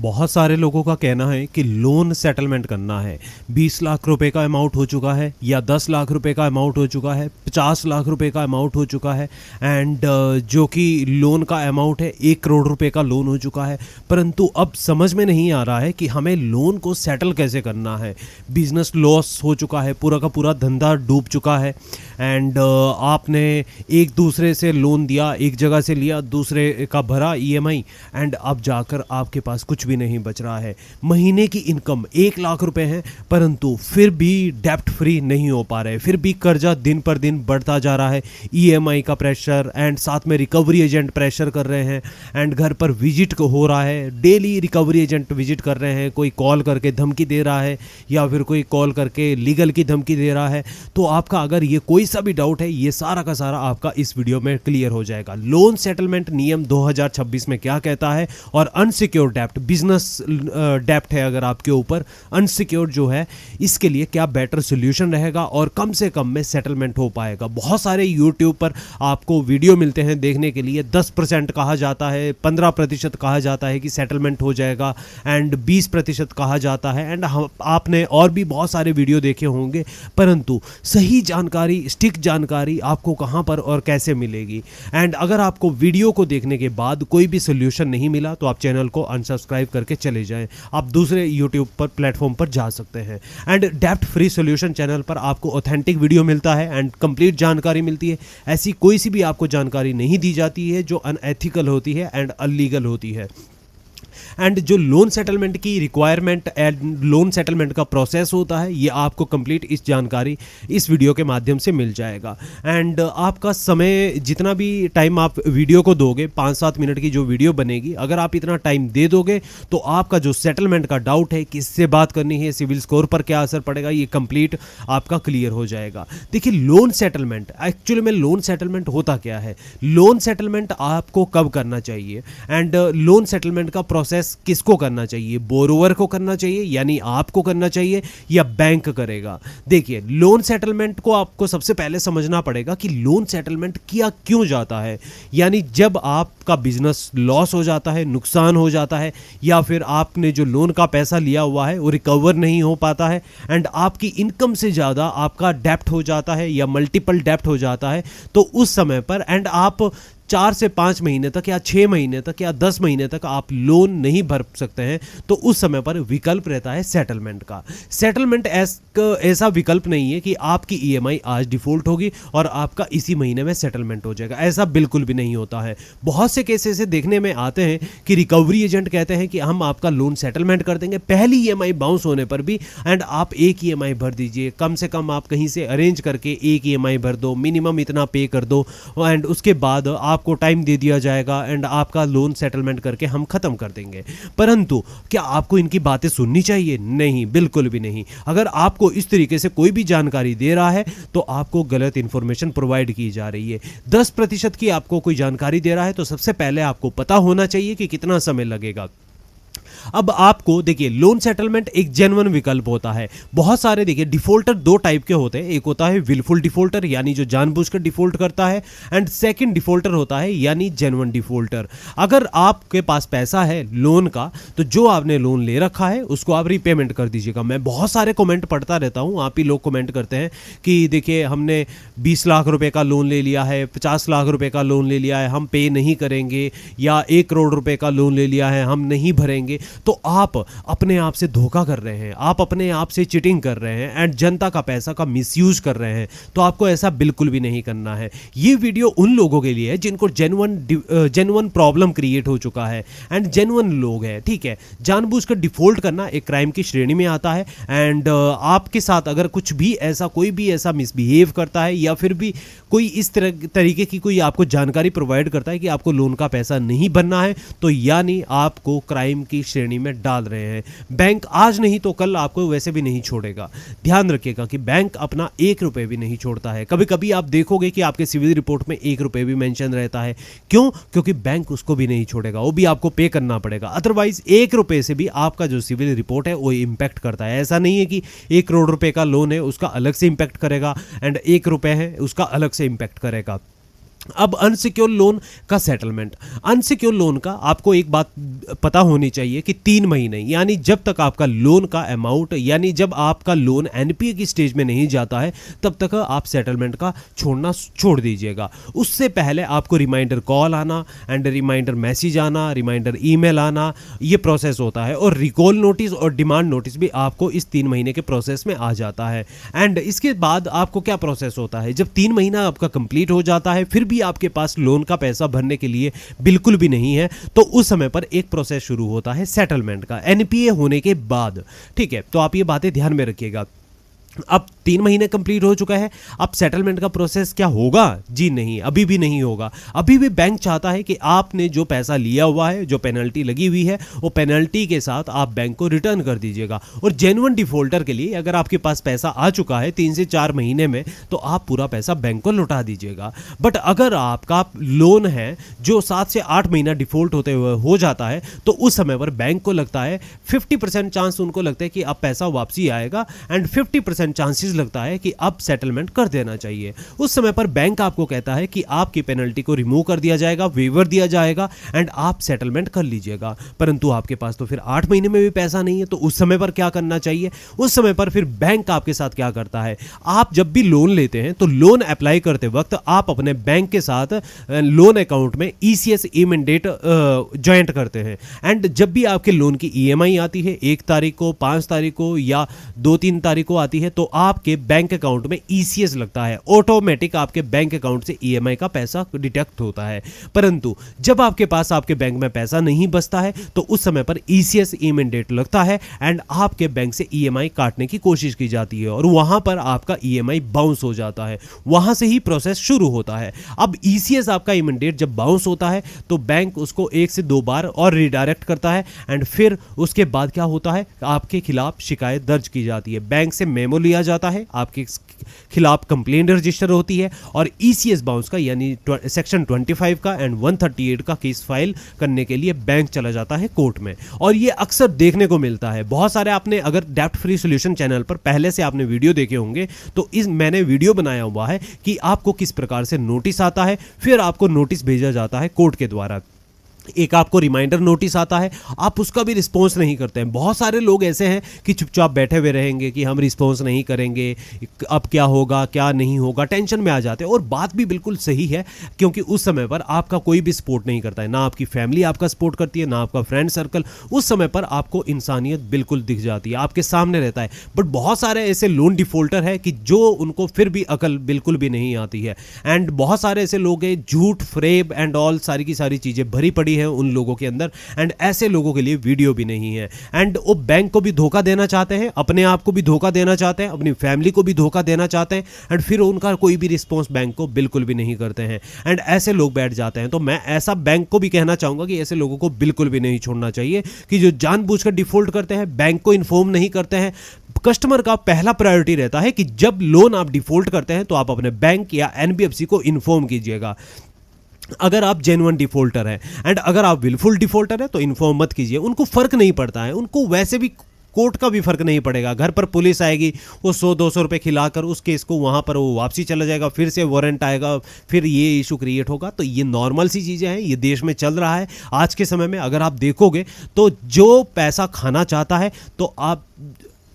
बहुत सारे लोगों का कहना है कि लोन सेटलमेंट करना है। 20 लाख रुपए का अमाउंट हो चुका है या 10 लाख रुपए का अमाउंट हो चुका है, 50 लाख रुपए का अमाउंट हो चुका है एंड जो कि लोन का अमाउंट है 1 करोड़ रुपए का लोन हो चुका है। परंतु अब समझ में नहीं आ रहा है कि हमें लोन को सेटल कैसे करना है। बिजनेस लॉस हो चुका है, पूरा का पूरा धंधा डूब चुका है एंड आपने एक दूसरे से लोन दिया, एक जगह से लिया, दूसरे का भरा ईएमआई एंड अब जाकर आपके पास कुछ भी नहीं बच रहा है। महीने की इनकम 1 लाख रुपए है परंतु फिर भी डेप्ट फ्री नहीं हो पा रहे, फिर भी कर्जा दिन पर दिन बढ़ता जा रहा है। ईएमआई का प्रेशर एंड साथ में रिकवरी एजेंट प्रेशर कर रहे हैं एंड घर पर विजिट हो रहा है, डेली रिकवरी एजेंट विजिट कर रहे हैं। कोई कॉल करके धमकी दे रहा है या फिर कोई कॉल करके लीगल की धमकी दे रहा है। तो आपका अगर ये कोई सा भी डाउट है, ये सारा का सारा आपका इस वीडियो में क्लियर हो जाएगा। लोन सेटलमेंट नियम 2026 में क्या कहता है और अनसिक्योर्ड डेप्ट, बिजनेस डेप्ट है अगर आपके ऊपर, अनसिक्योर्ड जो है, इसके लिए क्या बेटर सोल्यूशन रहेगा और कम से कम में सेटलमेंट हो पाएगा। बहुत सारे यूट्यूब पर आपको वीडियो मिलते हैं देखने के लिए। 10% कहा जाता है, 15% कहा जाता है कि सेटलमेंट हो जाएगा एंड 20% कहा जाता है एंड आपने और भी बहुत सारे वीडियो देखे होंगे। परंतु सही जानकारी, स्टिक जानकारी आपको कहां पर और कैसे मिलेगी। एंड अगर आपको वीडियो को देखने के बाद कोई भी सोल्यूशन नहीं मिला तो आप चैनल को अनसब्सक्राइब करके चले जाएं, आप दूसरे यूट्यूब पर प्लेटफॉर्म पर जा सकते हैं। एंड डेप्ट फ्री सोल्यूशन चैनल पर आपको ऑथेंटिक वीडियो मिलता है एंड कंप्लीट जानकारी मिलती है। ऐसी कोई सी भी आपको जानकारी नहीं दी जाती है जो अनएथिकल होती है एंड अनलीगल होती है। एंड जो लोन सेटलमेंट की रिक्वायरमेंट एंड लोन सेटलमेंट का प्रोसेस होता है, ये आपको कंप्लीट इस जानकारी इस वीडियो के माध्यम से मिल जाएगा। एंड आपका समय, जितना भी टाइम आप वीडियो को दोगे, 5-7 मिनट की जो वीडियो बनेगी, अगर आप इतना टाइम दे दोगे तो आपका जो सेटलमेंट का डाउट है, किससे बात करनी है, सिविल स्कोर पर क्या असर पड़ेगा, ये कंप्लीट आपका क्लियर हो जाएगा। देखिए, लोन सेटलमेंट, एक्चुअली में लोन सेटलमेंट होता क्या है। लोन सेटलमेंट आपको कब करना चाहिए एंड लोन सेटलमेंट का प्रोसेस किसको करना चाहिए, बोरोवर को करना चाहिए यानी आपको करना चाहिए या बैंक करेगा। देखिए, लोन सेटलमेंट को आपको सबसे पहले समझना पड़ेगा कि लोन सेटलमेंट किया क्यों जाता है। यानी जब आपका बिजनेस लॉस हो जाता है, नुकसान हो जाता है, या फिर आपने जो लोन का पैसा लिया हुआ है वो रिकवर नहीं हो पाता है एंड आपकी इनकम से ज़्यादा आपका डेप्ट हो जाता है या मल्टीपल डेप्ट हो जाता है, तो उस समय पर एंड आप 4 से 5 महीने तक या 6 महीने तक या 10 महीने तक आप लोन नहीं भर सकते हैं, तो उस समय पर विकल्प रहता है सेटलमेंट का। सेटलमेंट ऐसा विकल्प नहीं है कि आपकी ईएमआई आज डिफॉल्ट होगी और आपका इसी महीने में सेटलमेंट हो जाएगा, ऐसा बिल्कुल भी नहीं होता है। बहुत से केसेस से देखने में आते हैं कि रिकवरी एजेंट कहते हैं कि हम आपका लोन सेटलमेंट कर देंगे पहली ईएमआई बाउंस होने पर भी, एंड आप एक ईएमआई भर दीजिए, कम से कम आप कहीं से अरेंज करके एक ईएमआई भर दो, मिनिमम इतना पे कर दो एंड उसके बाद आपको टाइम दे दिया जाएगा एंड आपका लोन सेटलमेंट करके हम खत्म कर देंगे। परंतु क्या आपको इनकी बातें सुननी चाहिए? नहीं, बिल्कुल भी नहीं। अगर आपको इस तरीके से कोई भी जानकारी दे रहा है तो आपको गलत इंफॉर्मेशन प्रोवाइड की जा रही है। 10% की आपको कोई जानकारी दे रहा है तो सबसे पहले आपको पता होना चाहिए कि कितना समय लगेगा। अब आपको देखिए, लोन सेटलमेंट एक जेन्युइन विकल्प होता है। बहुत सारे देखिए डिफॉल्टर 2 टाइप के होते हैं, एक होता है विलफुल डिफॉल्टर यानी जो जानबूझकर डिफॉल्ट करता है एंड सेकंड डिफॉल्टर होता है यानी जेन्युइन डिफॉल्टर। अगर आपके पास पैसा है लोन का तो जो आपने लोन ले रखा है उसको आप रीपेमेंट कर दीजिएगा। मैं बहुत सारे कमेंट पढ़ता रहता हूँ, आप ही लोग कमेंट करते हैं कि देखिए हमने 20 लाख रुपए का लोन ले लिया है, 50 लाख रुपए का लोन ले लिया है, हम पे नहीं करेंगे, या 1 करोड़ रुपए का लोन ले लिया है, हम नहीं भरेंगे। तो आप अपने आप से धोखा कर रहे हैं, आप अपने आप से चीटिंग कर रहे हैं एंड जनता का पैसा का मिसयूज कर रहे हैं। तो आपको ऐसा बिल्कुल भी नहीं करना है। ये वीडियो उन लोगों के लिए है जिनको जेन्युइन प्रॉब्लम क्रिएट हो चुका है एंड जेन्युइन लोग हैं, ठीक है। जानबूझकर डिफॉल्ट करना एक क्राइम की श्रेणी में आता है एंड आपके साथ अगर कुछ भी ऐसा, कोई भी ऐसा मिसबिहेव करता है या फिर भी कोई इस तरीके की कोई आपको जानकारी प्रोवाइड करता है कि आपको लोन का पैसा नहीं भरना है, तो यानी आपको क्राइम की श्रेणी में डाल रहे हैं। बैंक आज नहीं तो कल आपको वैसे भी नहीं छोड़ेगा। ध्यान रखिएगा कि बैंक अपना 1 रुपए भी नहीं छोड़ता है। कभी कभी आप देखोगे कि आपके सिविल रिपोर्ट में 1 रुपए भी मेंशन रहता है। क्यों? क्योंकि बैंक उसको भी नहीं छोड़ेगा, वो भी आपको पे करना पड़ेगा। अदरवाइज 1 रुपए से भी आपका जो सिविल रिपोर्ट है वो इंपैक्ट करता है। ऐसा नहीं है कि 1 करोड़ रुपए का लोन है उसका अलग से इंपैक्ट करेगा एंड 1 रुपए है उसका अलग से इंपैक्ट करेगा। अब अनसिक्योर लोन का सेटलमेंट, अनसिक्योर लोन का आपको एक बात पता होनी चाहिए कि 3 महीने, यानी जब तक आपका लोन का अमाउंट, यानी जब आपका लोन एनपीए की स्टेज में नहीं जाता है तब तक आप सेटलमेंट का छोड़ना छोड़ दीजिएगा। उससे पहले आपको रिमाइंडर कॉल आना एंड रिमाइंडर मैसेज आना, रिमाइंडर ईमेल आना, ये प्रोसेस होता है। और रिकॉल नोटिस और डिमांड नोटिस भी आपको इस 3 महीने के प्रोसेस में आ जाता है। एंड इसके बाद आपको क्या प्रोसेस होता है, जब 3 महीना आपका कंप्लीट हो जाता है फिर भी आपके पास लोन का पैसा भरने के लिए बिल्कुल भी नहीं है, तो उस समय पर एक प्रोसेस शुरू होता है सेटलमेंट का, एनपीए होने के बाद। ठीक है, तो आप ये बातें ध्यान में रखिएगा। अब 3 महीने कंप्लीट हो चुका है, अब सेटलमेंट का प्रोसेस क्या होगा? जी नहीं, अभी भी नहीं होगा। अभी भी बैंक चाहता है कि आपने जो पैसा लिया हुआ है, जो पेनल्टी लगी हुई है, वो पेनल्टी के साथ आप बैंक को रिटर्न कर दीजिएगा। और जेन्युइन डिफॉल्टर के लिए अगर आपके पास पैसा आ चुका है 3 से 4 महीने में, तो आप पूरा पैसा बैंक को लौटा दीजिएगा। बट अगर आपका लोन है जो 7 से 8 महीना डिफॉल्ट होते हुए हो जाता है, तो उस समय पर बैंक को लगता है 50% चांस उनको लगता है कि अब पैसा वापसी आएगा एंड 50% चांसेस लगता है कि अब सेटलमेंट कर देना चाहिए। उस समय पर बैंक आपको कहता है कि आपकी पेनल्टी को रिमूव कर दिया जाएगा, वेवर दिया जाएगा एंड आप सेटलमेंट कर लीजिएगा। परंतु आपके पास तो फिर 8 महीने में भी पैसा नहीं है, तो उस समय पर क्या करना चाहिए? उस समय पर फिर बैंक आपके साथ क्या करता है, आप जब भी लोन लेते हैं तो लोन अप्लाई करते वक्त आप अपने बैंक के साथ लोन अकाउंट में ईसीएस ई-मैंडेट ज्वाइंट करते हैं। एंड जब भी आपके लोन की ईएमआई आती है 1 तारीख को, 5 तारीख को या 2-3 तारीख को आती है, तो आपके बैंक अकाउंट में ईसीएस लगता है, ऑटोमेटिक आपके बैंक अकाउंट से ईएमआई का पैसा डिडक्ट होता है। परंतु जब आपके पास आपके बैंक में पैसा नहीं बचता है, तो उस समय पर ईसीएस ई-मैंडेट लगता है एंड आपके बैंक से ईएमआई काटने की कोशिश की जाती है और वहां पर आपका ईएमआई बाउंस हो जाता है। वहां से ही प्रोसेस शुरू होता है। अब ईसीएस आपका ई-मैंडेट जब बाउंस होता है तो बैंक उसको 1 से 2 बार और रिडायरेक्ट करता है एंड फिर उसके बाद क्या होता है, आपके खिलाफ शिकायत दर्ज की जाती है, बैंक से मेमो लिया जाता है, आपके खिलाफ कंप्लेंट रजिस्टर होती है और ईसीएस बाउंस का यानी सेक्शन 25 का एंड 138 का केस फाइल करने के लिए बैंक चला जाता है कोर्ट में। और ये अक्सर देखने को मिलता है। बहुत सारे आपने अगर डेब्ट फ्री सॉल्यूशन चैनल पर पहले से आपने वीडियो देखे होंगे, तो मैंने वीडियो बनाया हुआ है कि आपको किस प्रकार से नोटिस आता है, फिर आपको नोटिस भेजा जाता है कोर्ट के द्वारा। एक आपको रिमाइंडर नोटिस आता है, आप उसका भी रिस्पॉन्स नहीं करते हैं। बहुत सारे लोग ऐसे हैं कि चुपचाप बैठे हुए रहेंगे कि हम रिस्पॉन्स नहीं करेंगे, अब क्या होगा क्या नहीं होगा, टेंशन में आ जाते हैं। और बात भी बिल्कुल सही है, क्योंकि उस समय पर आपका कोई भी सपोर्ट नहीं करता है, ना आपकी फैमिली आपका सपोर्ट करती है, ना आपका फ्रेंड सर्कल। उस समय पर आपको इंसानियत बिल्कुल दिख जाती है, आपके सामने रहता है। बट बहुत सारे ऐसे लोन डिफॉल्टर है कि जो उनको फिर भी अकल बिल्कुल भी नहीं आती है। एंड बहुत सारे ऐसे लोग हैं, झूठ, फ्रेब एंड ऑल सारी की सारी चीज़ें भरी पड़ी है उन लोगों के अंदर। एंड ऐसे लोगों के लिए वीडियो भी नहीं है। एंड वो बैंक को भी धोखा देना चाहते हैं, अपने आप को भी धोखा देना चाहते हैं, अपनी फैमिली को भी धोखा देना चाहते हैं एंड फिर उनका कोई भी रिस्पॉन्स बैंक को बिल्कुल भी नहीं करते हैं। एंड ऐसे लोग बैठ जाते हैं। तो मैं ऐसा बैंक को भी कहना चाहूंगा कि ऐसे लोगों को बिल्कुल भी नहीं छोड़ना चाहिए कि जो जानबूझकर डिफॉल्ट करते हैं, बैंक को इन्फॉर्म नहीं करते हैं। कस्टमर का पहला प्रायोरिटी रहता है कि जब लोन आप डिफॉल्ट करते हैं तो आप अपने बैंक या एनबीएफसी को इन्फॉर्म कीजिएगा, अगर आप जेन्युइन डिफॉल्टर हैं। एंड अगर आप विलफुल डिफॉल्टर है तो इन्फॉर्म मत कीजिए। उनको फर्क नहीं पड़ता है, उनको वैसे भी कोर्ट का भी फर्क नहीं पड़ेगा। घर पर पुलिस आएगी, वो 100-200 रुपए खिलाकर उस केस को वहां पर वो वापसी चला जाएगा, फिर से वारंट आएगा, फिर ये इशू क्रिएट होगा। तो ये नॉर्मल सी चीज़ें हैं, ये देश में चल रहा है आज के समय में। अगर आप देखोगे तो जो पैसा खाना चाहता है, तो आप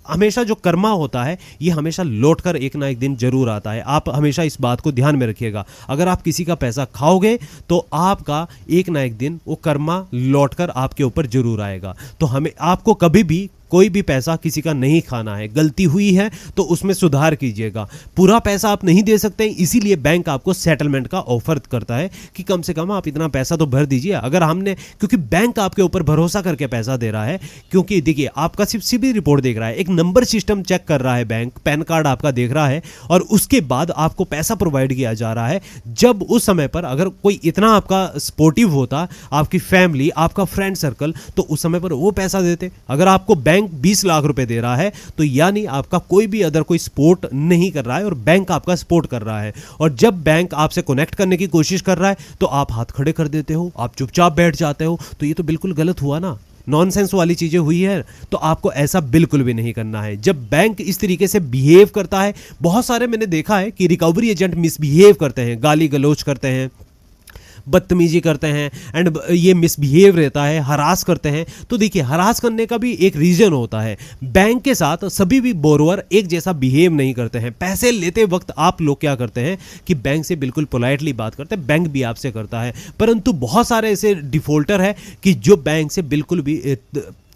हमेशा जो कर्मा होता है ये हमेशा लौट कर एक ना एक दिन जरूर आता है। आप हमेशा इस बात को ध्यान में रखिएगा। अगर आप किसी का पैसा खाओगे तो आपका एक ना एक दिन वो कर्मा लौट कर आपके ऊपर जरूर आएगा। तो हमें आपको कभी भी कोई भी पैसा किसी का नहीं खाना है। गलती हुई है तो उसमें सुधार कीजिएगा। पूरा पैसा आप नहीं दे सकते, इसीलिए बैंक आपको सेटलमेंट का ऑफर करता है कि कम से कम आप इतना पैसा तो भर दीजिए। अगर हमने, क्योंकि बैंक आपके ऊपर भरोसा करके पैसा दे रहा है, क्योंकि देखिए आपका सिर्फ सिबिल रिपोर्ट देख रहा है, एक नंबर सिस्टम चेक कर रहा है बैंक, पैन कार्ड आपका देख रहा है और उसके बाद आपको पैसा प्रोवाइड किया जा रहा है। जब उस समय पर अगर कोई इतना आपका सपोर्टिव होता, आपकी फैमिली, आपका फ्रेंड सर्कल, तो उस समय पर वो पैसा देते। अगर आपको बैंक 20 लाख रुपए दे रहा है तो यानी आपका कोई भी अदर कोई सपोर्ट नहीं कर रहा है और बैंक आपका सपोर्ट कर रहा है। और जब बैंक आपसे कनेक्ट करने की कोशिश कर रहा है तो आप हाथ खड़े कर देते हो, आप चुपचाप बैठ जाते हो, तो ये तो बिल्कुल गलत हुआ ना, नॉनसेंस वाली चीजें हुई है। तो आपको ऐसा बिल्कुल भी नहीं करना है। जब बैंक इस तरीके से बिहेव करता है, बहुत सारे मैंने देखा है कि रिकवरी एजेंट मिसबिहेव करते हैं, गाली गलौज करते हैं, बदतमीजी करते हैं एंड ये मिसबिहेव रहता है, हरास करते हैं। तो देखिए, हरास करने का भी एक रीजन होता है। बैंक के साथ सभी भी बोरोवर एक जैसा बिहेव नहीं करते हैं। पैसे लेते वक्त आप लोग क्या करते हैं कि बैंक से बिल्कुल पोलाइटली बात करते हैं, बैंक भी आपसे करता है, परंतु बहुत सारे ऐसे डिफॉल्टर है कि जो बैंक से बिल्कुल भी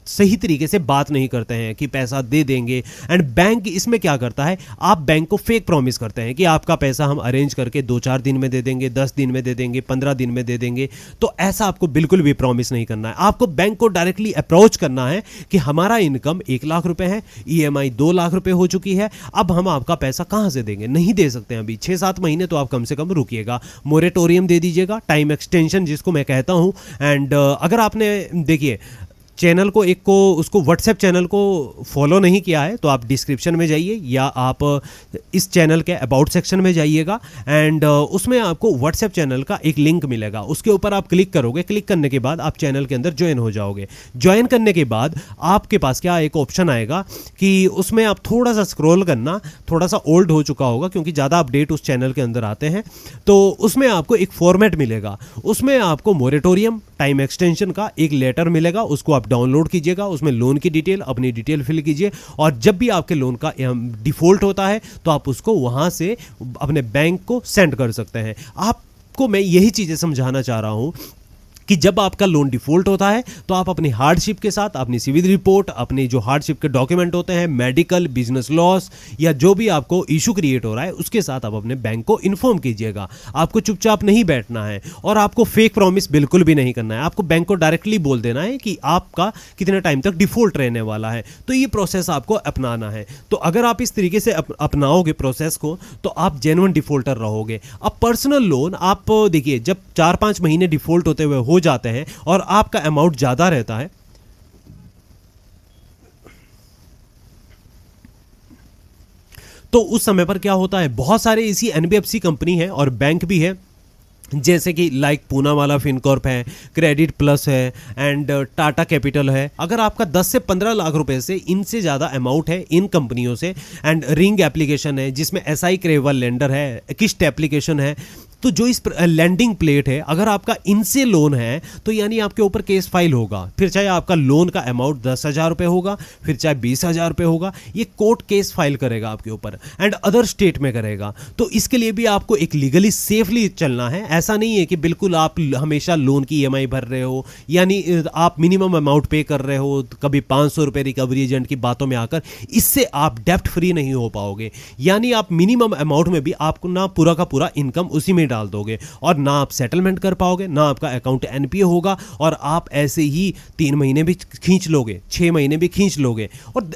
सही तरीके से बात नहीं करते हैं कि पैसा दे देंगे। एंड बैंक इसमें क्या करता है, आप बैंक को फेक प्रॉमिस करते हैं कि आपका पैसा हम अरेंज करके 2-4 दिन में दे देंगे, 10 दिन में दे देंगे, 15 दिन में दे देंगे। तो ऐसा आपको बिल्कुल भी प्रॉमिस नहीं करना है। आपको बैंक को डायरेक्टली अप्रोच करना है कि हमारा इनकम 1 लाख रुपए है, EMI 2 लाख रुपए हो चुकी है, अब हम आपका पैसा कहां से देंगे, नहीं दे सकते हैं अभी, 6-7 महीने तो आप कम से कम रुकिएगा, मोरेटोरियम दे दीजिएगा, टाइम एक्सटेंशन जिसको मैं कहता हूं। एंड अगर आपने देखिए चैनल को उसको व्हाट्सएप चैनल को फॉलो नहीं किया है तो आप डिस्क्रिप्शन में जाइए या आप इस चैनल के अबाउट सेक्शन में जाइएगा एंड उसमें आपको व्हाट्सएप चैनल का एक लिंक मिलेगा, उसके ऊपर आप क्लिक करोगे। क्लिक करने के बाद आप चैनल के अंदर ज्वाइन हो जाओगे। ज्वाइन करने के बाद आपके पास क्या एक ऑप्शन आएगा कि उसमें आप थोड़ा सा स्क्रॉल करना, थोड़ा सा ओल्ड हो चुका होगा क्योंकि ज़्यादा अपडेट उस चैनल के अंदर आते हैं। तो उसमें आपको एक फॉर्मेट मिलेगा, उसमें आपको मोरेटोरियम टाइम एक्सटेंशन का एक लेटर मिलेगा, उसको आप डाउनलोड कीजिएगा। उसमें लोन की डिटेल, अपनी डिटेल फिल कीजिए और जब भी आपके लोन का डिफॉल्ट होता है तो आप उसको वहां से अपने बैंक को सेंड कर सकते हैं। आपको मैं यही चीजें समझाना चाह रहा हूं कि जब आपका लोन डिफॉल्ट होता है तो आप अपनी हार्डशिप के साथ अपनी सिविल रिपोर्ट, अपनी जो हार्डशिप के डॉक्यूमेंट होते हैं, मेडिकल, बिजनेस लॉस या जो भी आपको इशू क्रिएट हो रहा है उसके साथ आप अपने बैंक को इन्फॉर्म कीजिएगा। आपको चुपचाप नहीं बैठना है और आपको फेक प्रॉमिस बिल्कुल भी नहीं करना है। आपको बैंक को डायरेक्टली बोल देना है कि आपका कितने टाइम तक डिफॉल्ट रहने वाला है। तो ये प्रोसेस आपको अपनाना है। तो अगर आप इस तरीके से अपनाओगे प्रोसेस को तो आप जेन्युइन डिफॉल्टर रहोगे। अब पर्सनल लोन आप देखिए, जब 4-5 महीने डिफॉल्ट होते हुए हो जाते हैं और आपका अमाउंट ज्यादा रहता है तो उस समय पर क्या होता है, बहुत सारे ऐसी NBFC कंपनी है और बैंक भी है जैसे कि लाइक पूनावाला फिनकॉर्प है, क्रेडिट प्लस है एंड टाटा कैपिटल है। अगर आपका 10 से 15 लाख रुपए से इनसे ज़्यादा अमाउंट है इन कंपनियों से, एंड रिंग एप्लीकेशन है जिसमें SI क्रेवल लेंडर है, किस्ट एप्लीकेशन है, तो जो इस लैंडिंग प्लेट है, अगर आपका इनसे लोन है तो यानी आपके ऊपर केस फाइल होगा। फिर चाहे आपका लोन का अमाउंट 10,000 रुपये होगा, फिर चाहे 20,000 रुपये होगा, ये कोर्ट केस फाइल करेगा आपके ऊपर एंड अदर स्टेट में करेगा। तो इसके लिए भी आपको एक लीगली सेफली चलना है। ऐसा नहीं है कि बिल्कुल आप हमेशा लोन की EMI भर रहे हो, यानी आप मिनिमम अमाउंट पे कर रहे हो, कभी 500 रुपये रिकवरी एजेंट की बातों में आकर, इससे आप डेप्ट फ्री नहीं हो पाओगे। यानी आप मिनिमम अमाउंट में भी आपको ना पूरा का पूरा इनकम उसी में डाल दोगे और ना आप सेटलमेंट कर पाओगे, ना आपका अकाउंट NPA होगा और आप ऐसे ही 3 महीने भी खींच लोगे, 6 महीने भी खींच लोगे और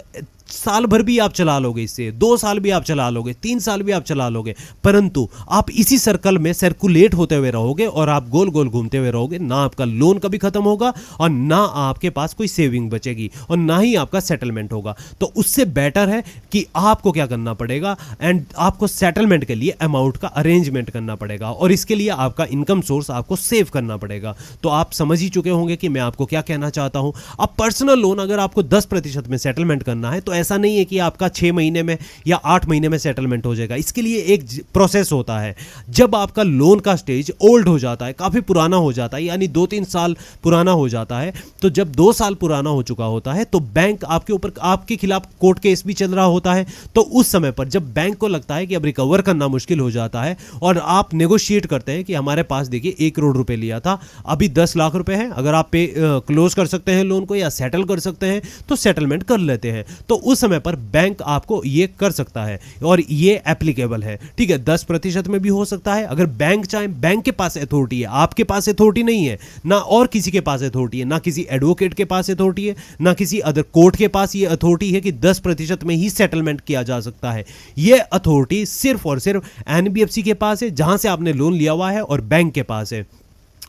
साल भर भी आप चला लोगे, इससे 2 साल भी आप चला लोगे, 3 साल भी आप चला लोगे, परंतु आप इसी सर्कल में सर्कुलेट होते हुए रहोगे और आप गोल गोल घूमते हुए रहोगे। ना आपका लोन कभी खत्म होगा और ना आपके पास कोई सेविंग बचेगी और ना ही आपका सेटलमेंट होगा। तो उससे बेटर है कि आपको क्या करना पड़ेगा, एंड आपको सेटलमेंट के लिए अमाउंट का अरेंजमेंट करना पड़ेगा और इसके लिए आपका इनकम सोर्स आपको सेव करना पड़ेगा। तो आप समझ ही चुके होंगे कि मैं आपको क्या कहना चाहता हूं। अब पर्सनल लोन अगर आपको 10% में सेटलमेंट करना है तो ऐसा नहीं है कि आपका 6 महीने में या 8 महीने में सेटलमेंट हो जाएगा। इसके लिए एक प्रोसेस होता है। जब आपका लोन का स्टेज ओल्ड हो जाता है, काफी पुराना हो जाता है, यानी 2-3 साल पुराना हो जाता है, तो जब 2 साल पुराना हो चुका होता है तो बैंक आपके ऊपर, आपके खिलाफ कोर्ट केस भी चल रहा होता है। तो उस समय पर जब बैंक को लगता है कि अब रिकवर करना मुश्किल हो जाता है और आप नेगोशिएट करते हैं कि हमारे पास देखिए 1 करोड़ रुपए लिया था, अभी 10 लाख रुपए है, अगर आप पे क्लोज कर सकते हैं लोन को या सेटल कर सकते हैं तो सेटलमेंट कर लेते हैं। तो उस समय पर बैंक आपको ये कर सकता है और ये एप्लीकेबल है। ठीक है, 10% में भी हो सकता है अगर बैंक चाहे। बैंक के पास अथॉरिटी है, आपके पास अथॉरिटी नहीं है, ना और किसी के पास अथॉरिटी है, ना किसी एडवोकेट के पास अथॉरिटी है, ना किसी अदर कोर्ट के पास ये अथॉरिटी है कि 10% में ही सेटलमेंट किया जा सकता है। ये अथॉरिटी सिर्फ और सिर्फ NBFC के पास है जहां से आपने लोन लिया हुआ है और बैंक के पास है।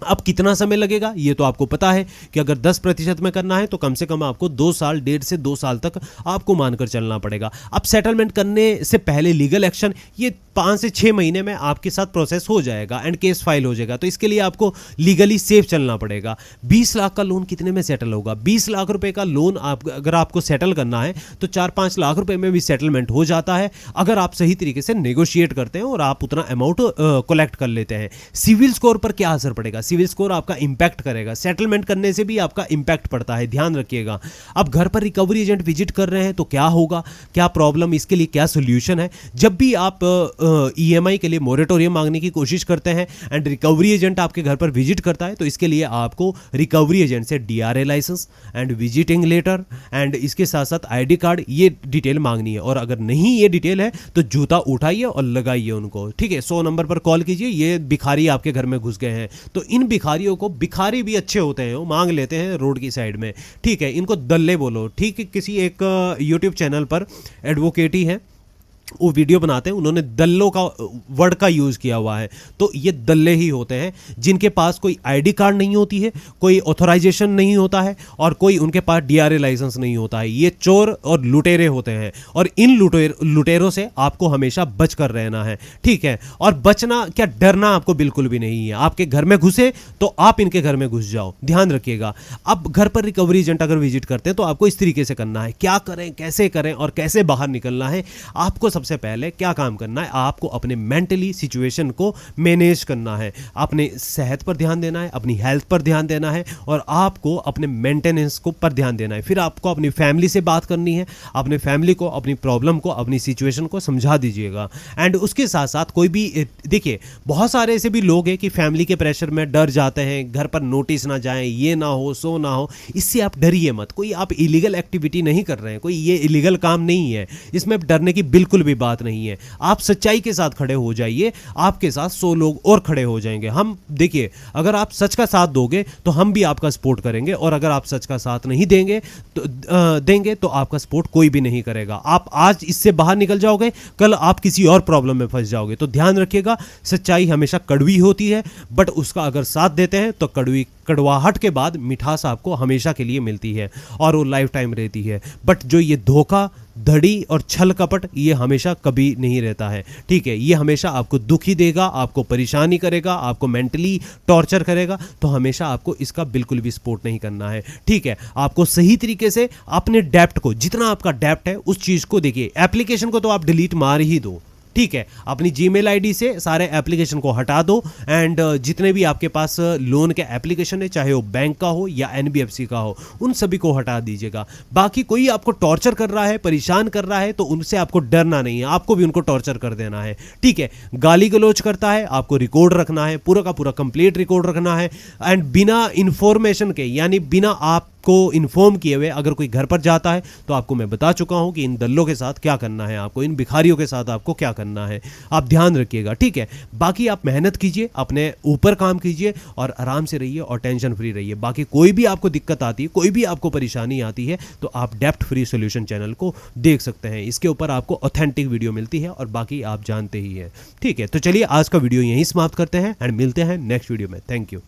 अब कितना समय लगेगा ये तो आपको पता है कि अगर 10% में करना है तो कम से कम आपको 2 साल, 1.5 से 2 साल तक आपको मानकर चलना पड़ेगा। अब सेटलमेंट करने से पहले लीगल एक्शन ये 5 से 6 महीने में आपके साथ प्रोसेस हो जाएगा एंड केस फाइल हो जाएगा। तो इसके लिए आपको लीगली सेफ चलना पड़ेगा। 20 लाख का लोन कितने में सेटल होगा? 20 लाख रुपए का लोन अगर आपको सेटल करना है तो 4-5 लाख रुपए में भी सेटलमेंट हो जाता है, अगर आप सही तरीके से नेगोशिएट करते हैं और आप उतना अमाउंट कलेक्ट कर लेते हैं। सिविल स्कोर पर क्या असर पड़ेगा? सिविल स्कोर आपका इंपैक्ट करेगा। सेटलमेंट करने से भी आपका इंपैक्ट पड़ता है, ध्यान रखिएगा। अब घर पर रिकवरी एजेंट विजिट कर रहे हैं तो क्या होगा, क्या प्रॉब्लम, इसके लिए क्या सोल्यूशन है? जब भी आप ईएमआई के लिए मोरेटोरियम मांगने की कोशिश करते हैं एंड रिकवरी एजेंट आपके घर पर विजिट करता है तो इसके लिए आपको रिकवरी एजेंट से DRA licence and visiting letter and इसके साथ साथ आईडी कार्ड ये डिटेल मांगनी है। और अगर नहीं ये डिटेल है तो जूता उठाइए और लगाइए उनको, ठीक है। 100 नंबर पर कॉल कीजिए, ये भिखारी आपके घर में घुस गए हैं। तो इन भिखारियों को, भिखारी भी अच्छे होते हैं, वो मांग लेते हैं रोड की साइड में, ठीक है। इनको दल्ले बोलो, ठीक है। किसी एक यूट्यूब चैनल पर एडवोकेट ही है, वो वीडियो बनाते हैं, उन्होंने दल्लों का वर्ड का यूज़ किया हुआ है। तो ये दल्ले ही होते हैं जिनके पास कोई आईडी कार्ड नहीं होती है, कोई ऑथराइजेशन नहीं होता है और कोई उनके पास डीआरए लाइसेंस नहीं होता है। ये चोर और लुटेरे होते हैं और इन लुटेरों से आपको हमेशा बच कर रहना है, ठीक है। और बचना क्या, डरना आपको बिल्कुल भी नहीं है। आपके घर में घुसे तो आप इनके घर में घुस जाओ, ध्यान रखिएगा। अब घर पर रिकवरी एजेंट अगर विजिट करते हैं तो आपको इस तरीके से करना है। क्या करें, कैसे करें और कैसे बाहर निकलना है? आपको सबसे पहले क्या काम करना है, आपको अपने मेंटली सिचुएशन को मैनेज करना है, अपने सेहत पर ध्यान देना है, अपनी हेल्थ पर ध्यान देना है और आपको अपने मेंटेनेंस को पर ध्यान देना है। फिर आपको अपनी फैमिली से बात करनी है, अपने फैमिली को अपनी प्रॉब्लम को, अपनी सिचुएशन को समझा दीजिएगा। एंड उसके साथ साथ कोई भी, देखिए बहुत सारे ऐसे भी लोग हैं कि फैमिली के प्रेशर में डर जाते हैं, घर पर नोटिस ना जाए, ये ना हो, सो ना हो। इससे आप डरिए मत। कोई आप इलीगल एक्टिविटी नहीं कर रहे हैं, कोई ये इलीगल काम नहीं है, इसमें डरने की बिल्कुल भी बात नहीं है। आप सच्चाई के साथ खड़े हो जाइए, आपके साथ 100 लोग और खड़े हो जाएंगे। हम देखिए, अगर आप सच का साथ दोगे तो हम भी आपका सपोर्ट करेंगे और अगर आप सच का साथ नहीं देंगे तो आपका सपोर्ट कोई भी नहीं करेगा। आप आज इससे बाहर निकल जाओगे, कल आप किसी और प्रॉब्लम में फंस जाओगे। तो ध्यान रखिएगा, सच्चाई हमेशा कड़वी होती है, बट उसका अगर साथ देते हैं तो कड़वाहट के बाद मिठास आपको हमेशा के लिए मिलती है और वो लाइफ टाइम रहती है। बट जो ये धोखा, धड़ी और छल कपट, ये हमेशा कभी नहीं रहता है, ठीक है। ये हमेशा आपको दुखी देगा, आपको परेशानी करेगा, आपको मेंटली टॉर्चर करेगा। तो हमेशा आपको इसका बिल्कुल भी सपोर्ट नहीं करना है, ठीक है। आपको सही तरीके से अपने डेप्ट को, जितना आपका डेप्ट है उस चीज़ को, देखिए एप्लीकेशन को तो आप डिलीट मार ही दो, ठीक है। अपनी जीमेल आईडी से सारे एप्लीकेशन को हटा दो एंड जितने भी आपके पास लोन के एप्लीकेशन है, चाहे वो बैंक का हो या एनबीएफसी का हो, उन सभी को हटा दीजिएगा। बाकी कोई आपको टॉर्चर कर रहा है, परेशान कर रहा है तो उनसे आपको डरना नहीं है, आपको भी उनको टॉर्चर कर देना है, ठीक है। गाली गलौज करता है, आपको रिकॉर्ड रखना है, पूरा का पूरा कंप्लीट रिकॉर्ड रखना है एंड बिना इंफॉर्मेशन के, यानी बिना आप को इन्फॉर्म किए हुए अगर कोई घर पर जाता है तो आपको मैं बता चुका हूं कि इन दल्लों के साथ क्या करना है, आपको इन भिखारियों के साथ आपको क्या करना है। आप ध्यान रखिएगा, ठीक है। बाकी आप मेहनत कीजिए, अपने ऊपर काम कीजिए और आराम से रहिए और टेंशन फ्री रहिए। बाकी कोई भी आपको दिक्कत आती है, कोई भी आपको परेशानी आती है तो आप डेप्ट फ्री सोल्यूशन चैनल को देख सकते हैं। इसके ऊपर आपको ऑथेंटिक वीडियो मिलती है और बाकी आप जानते ही हैं, ठीक है। तो चलिए आज का वीडियो यहीं समाप्त करते हैं एंड मिलते हैं नेक्स्ट वीडियो में। Thank you.